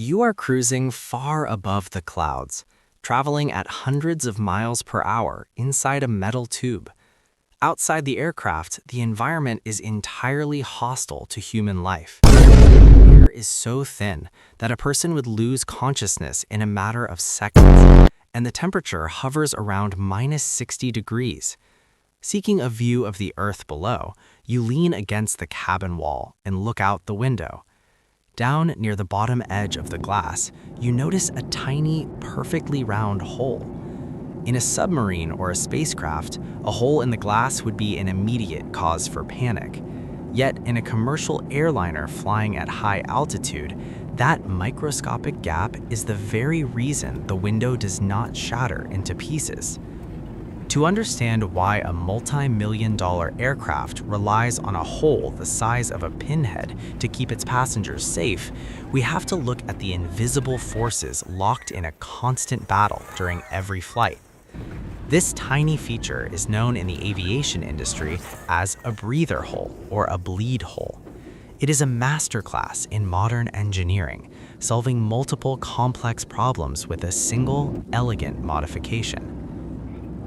You are cruising far above the clouds, traveling at hundreds of miles per hour inside a metal tube. Outside the aircraft, the environment is entirely hostile to human life. The air is so thin that a person would lose consciousness in a matter of seconds, and the temperature hovers around -60 degrees. Seeking a view of the Earth below, you lean against the cabin wall and look out the window. Down near the bottom edge of the glass, you notice a tiny, perfectly round hole. In a submarine or a spacecraft, a hole in the glass would be an immediate cause for panic. Yet, in a commercial airliner flying at high altitude, that microscopic gap is the very reason the window does not shatter into pieces. To understand why a multi-million-dollar aircraft relies on a hole the size of a pinhead to keep its passengers safe, we have to look at the invisible forces locked in a constant battle during every flight. This tiny feature is known in the aviation industry as a breather hole or a bleed hole. It is a masterclass in modern engineering, solving multiple complex problems with a single, elegant modification.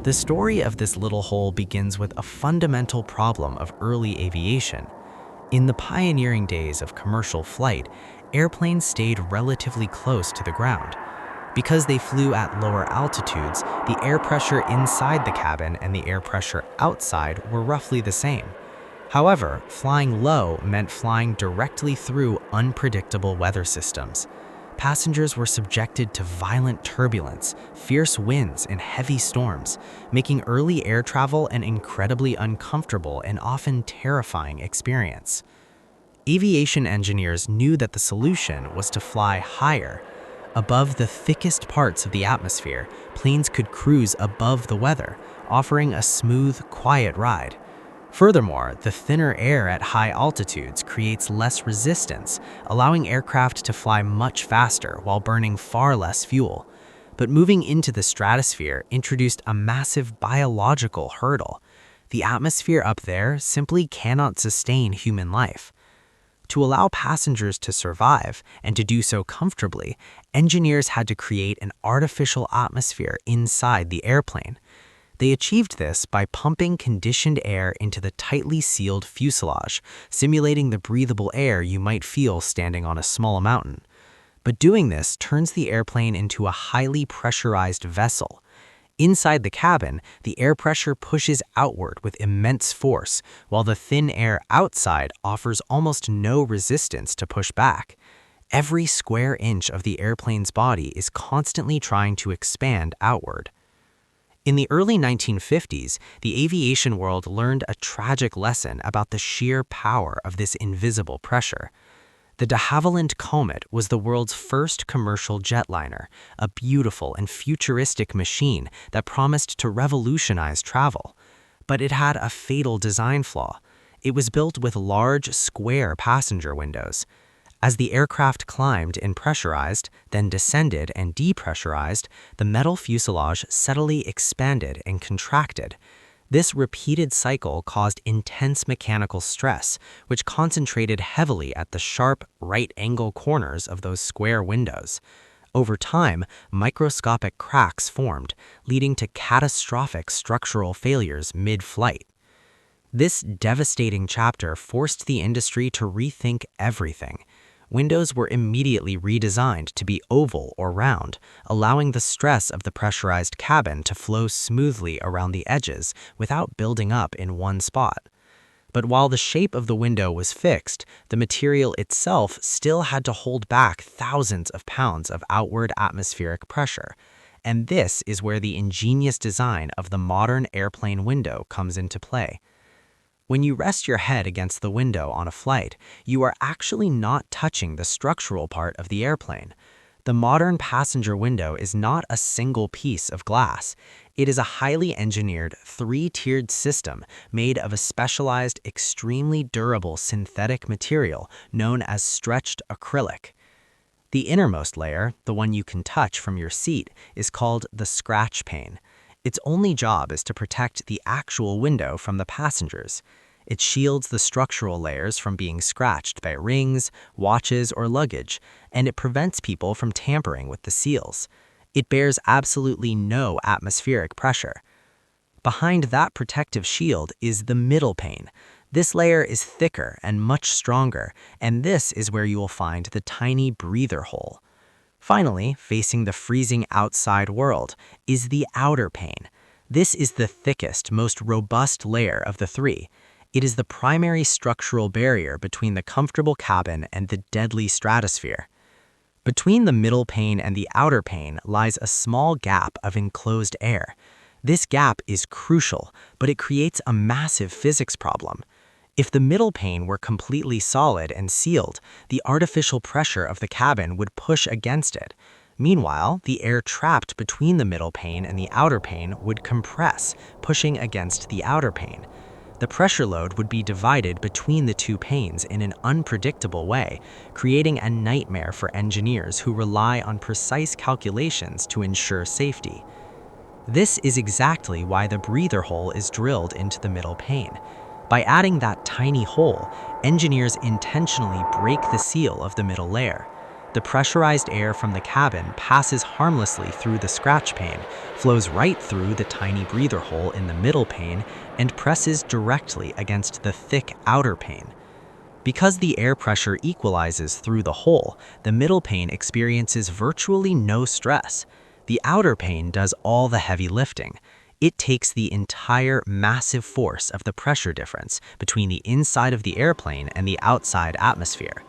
The story of this little hole begins with a fundamental problem of early aviation. In the pioneering days of commercial flight, airplanes stayed relatively close to the ground. Because they flew at lower altitudes, the air pressure inside the cabin and the air pressure outside were roughly the same. However, flying low meant flying directly through unpredictable weather systems. Passengers were subjected to violent turbulence, fierce winds, and heavy storms, making early air travel an incredibly uncomfortable and often terrifying experience. Aviation engineers knew that the solution was to fly higher. Above the thickest parts of the atmosphere, planes could cruise above the weather, offering a smooth, quiet ride. Furthermore, the thinner air at high altitudes creates less resistance, allowing aircraft to fly much faster while burning far less fuel. But moving into the stratosphere introduced a massive biological hurdle. The atmosphere up there simply cannot sustain human life. To allow passengers to survive, and to do so comfortably, engineers had to create an artificial atmosphere inside the airplane. They achieved this by pumping conditioned air into the tightly sealed fuselage, simulating the breathable air you might feel standing on a small mountain. But doing this turns the airplane into a highly pressurized vessel. Inside the cabin, the air pressure pushes outward with immense force, while the thin air outside offers almost no resistance to push back. Every square inch of the airplane's body is constantly trying to expand outward. In the early 1950s, the aviation world learned a tragic lesson about the sheer power of this invisible pressure. The de Havilland Comet was the world's first commercial jetliner, a beautiful and futuristic machine that promised to revolutionize travel. But it had a fatal design flaw. It was built with large, square passenger windows. As the aircraft climbed and pressurized, then descended and depressurized, the metal fuselage steadily expanded and contracted. This repeated cycle caused intense mechanical stress, which concentrated heavily at the sharp, right-angle corners of those square windows. Over time, microscopic cracks formed, leading to catastrophic structural failures mid-flight. This devastating chapter forced the industry to rethink everything. Windows were immediately redesigned to be oval or round, allowing the stress of the pressurized cabin to flow smoothly around the edges without building up in one spot. But while the shape of the window was fixed, the material itself still had to hold back thousands of pounds of outward atmospheric pressure. And this is where the ingenious design of the modern airplane window comes into play. When you rest your head against the window on a flight, you are actually not touching the structural part of the airplane. The modern passenger window is not a single piece of glass. It is a highly engineered, three-tiered system made of a specialized, extremely durable synthetic material known as stretched acrylic. The innermost layer, the one you can touch from your seat, is called the scratch pane. Its only job is to protect the actual window from the passengers. It shields the structural layers from being scratched by rings, watches, or luggage, and it prevents people from tampering with the seals. It bears absolutely no atmospheric pressure. Behind that protective shield is the middle pane. This layer is thicker and much stronger, and this is where you will find the tiny breather hole. Finally, facing the freezing outside world is the outer pane. This is the thickest, most robust layer of the three. It is the primary structural barrier between the comfortable cabin and the deadly stratosphere. Between the middle pane and the outer pane lies a small gap of enclosed air. This gap is crucial, but it creates a massive physics problem. If the middle pane were completely solid and sealed, the artificial pressure of the cabin would push against it. Meanwhile, the air trapped between the middle pane and the outer pane would compress, pushing against the outer pane. The pressure load would be divided between the two panes in an unpredictable way, creating a nightmare for engineers who rely on precise calculations to ensure safety. This is exactly why the breather hole is drilled into the middle pane. By adding that tiny hole, engineers intentionally break the seal of the middle layer. The pressurized air from the cabin passes harmlessly through the scratch pane, flows right through the tiny breather hole in the middle pane, and presses directly against the thick outer pane. Because the air pressure equalizes through the hole, the middle pane experiences virtually no stress. The outer pane does all the heavy lifting. It takes the entire massive force of the pressure difference between the inside of the airplane and the outside atmosphere.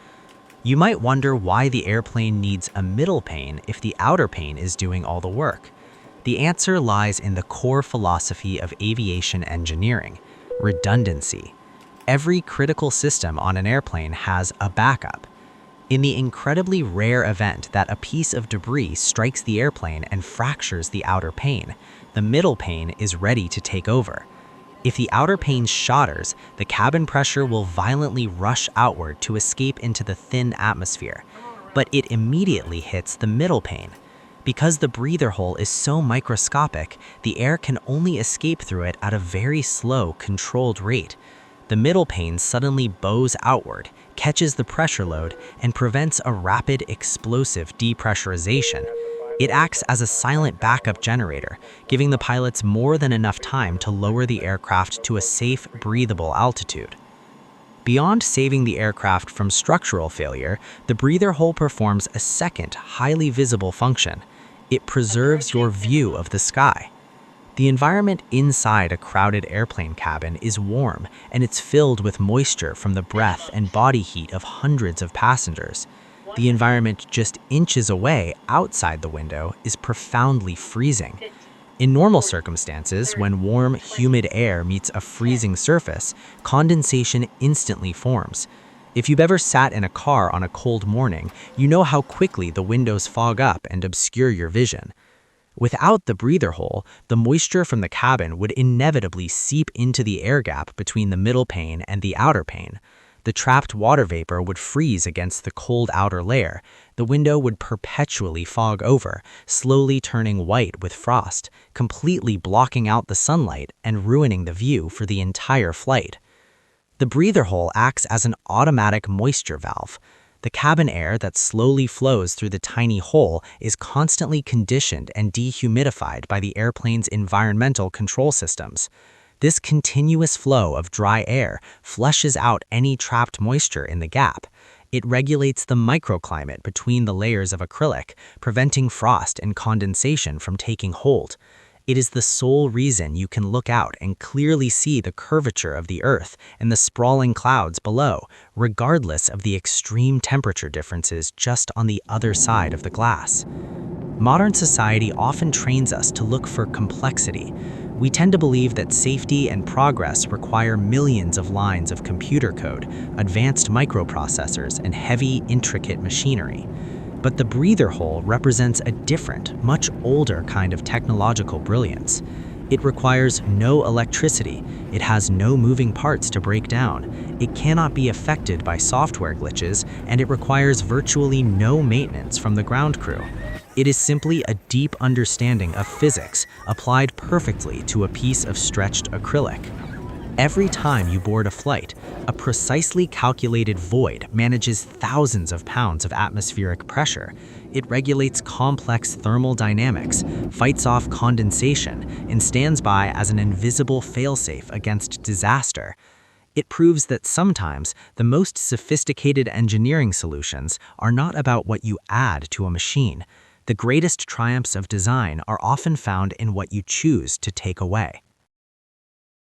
You might wonder why the airplane needs a middle pane if the outer pane is doing all the work. The answer lies in the core philosophy of aviation engineering: redundancy. Every critical system on an airplane has a backup. In the incredibly rare event that a piece of debris strikes the airplane and fractures the outer pane, the middle pane is ready to take over. If the outer pane shatters, the cabin pressure will violently rush outward to escape into the thin atmosphere, but it immediately hits the middle pane. Because the breather hole is so microscopic, the air can only escape through it at a very slow, controlled rate. The middle pane suddenly bows outward, catches the pressure load, and prevents a rapid, explosive depressurization. It acts as a silent backup generator, giving the pilots more than enough time to lower the aircraft to a safe, breathable altitude. Beyond saving the aircraft from structural failure, the breather hole performs a second, highly visible function. It preserves your view of the sky. The environment inside a crowded airplane cabin is warm, and it's filled with moisture from the breath and body heat of hundreds of passengers. The environment just inches away outside the window is profoundly freezing. In normal circumstances, when warm, humid air meets a freezing surface, condensation instantly forms. If you've ever sat in a car on a cold morning, you know how quickly the windows fog up and obscure your vision. Without the breather hole, the moisture from the cabin would inevitably seep into the air gap between the middle pane and the outer pane. The trapped water vapor would freeze against the cold outer layer. The window would perpetually fog over, slowly turning white with frost, completely blocking out the sunlight and ruining the view for the entire flight. The breather hole acts as an automatic moisture valve. The cabin air that slowly flows through the tiny hole is constantly conditioned and dehumidified by the airplane's environmental control systems. This continuous flow of dry air flushes out any trapped moisture in the gap. It regulates the microclimate between the layers of acrylic, preventing frost and condensation from taking hold. It is the sole reason you can look out and clearly see the curvature of the Earth and the sprawling clouds below, regardless of the extreme temperature differences just on the other side of the glass. Modern society often trains us to look for complexity. We tend to believe that safety and progress require millions of lines of computer code, advanced microprocessors, and heavy, intricate machinery. But the breather hole represents a different, much older kind of technological brilliance. It requires no electricity, it has no moving parts to break down, it cannot be affected by software glitches, and it requires virtually no maintenance from the ground crew. It is simply a deep understanding of physics applied perfectly to a piece of stretched acrylic. Every time you board a flight, a precisely calculated void manages thousands of pounds of atmospheric pressure. It regulates complex thermal dynamics, fights off condensation, and stands by as an invisible failsafe against disaster. It proves that sometimes the most sophisticated engineering solutions are not about what you add to a machine. The greatest triumphs of design are often found in what you choose to take away.